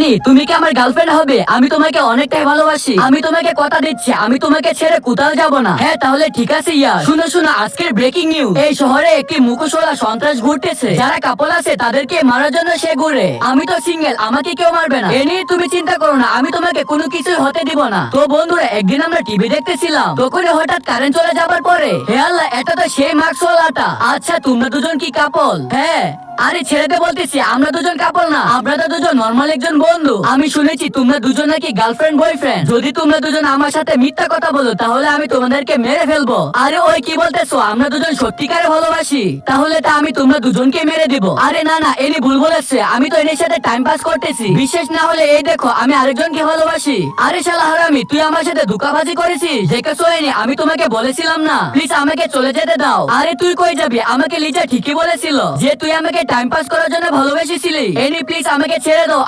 Any তুমি কি আমার গার্লফ্রেন্ড হবে? আমি তোমাকে অনেকটাই ভালোবাসি। আমি তোমাকে কথা দিচ্ছি, আমি তোমাকে ছেড়ে কোথাও যাব না। হ্যাঁ তাহলে ঠিক আছে ইয়ার। শুনো শুনো, আজকের ব্রেকিং নিউজ। এই শহরে একটি মুখোশওয়ালা সন্ত্রাস ঘুরতেছে। যারা কাপল আছে তাদেরকে মারার জন্য সে ঘুরে। আমি তো সিঙ্গেল, আমাকে কেউ মারবে না। এ নিয়ে তুমি চিন্তা করো না, আমি তোমাকে কোনো কিছুই হতে দিব না। তো বন্ধুরা, একদিন আমরা টিভি দেখতেছিলাম, তখনই হঠাৎ কারেন্ট চলে যাবার পরে হে আল্লাহ, এটা তো সেই মার্কসওয়ালাটা। আচ্ছা তোমরা দুজন কি কাপল? হ্যাঁ। আরে ছেড়েতে বলতেছি, আমরা দুজন কাপল না, আমরা তো দুজন নরমাল একজন বন্ধু। আমি শুনেছি তোমরা দুজন নাকি গার্লফ্রেন্ড বয়ফ্রেন্ড। যদি তোমরা দুজন আমার সাথে মিথ্যা কথা বলো তাহলে আমি তোমাদেরকে মেরে ফেলবো। আরে ওই কি বলতেছো, আমরা দুজন সত্যিকারে ভালোবাসি? তাহলে তা আমি তোমরা দুজনকে মেরে দিব। আরে না না, এনি ভুল বলেছে, আমি তো এর সাথে টাইম পাস করতেছি। বিশ্বাস না হলে এই দেখো, আমি আরেকজনকে ভালোবাসি। আরে শালা হারামি, তুই আমার সাথে ধোঁকাবাজি করেছিস। দেখেছো এনি, আমি তোমাকে বলেছিলাম না, প্লিজ আমাকে চলে যেতে দাও। আরে তুই কই যাবি? আমাকে লিজা ঠিকই বলেছিল যে তুই আমাকে টাইম পাস করার জন্য ভালোবেসেছিলি। এনি প্লিজ আমাকে ছেড়ে দাও।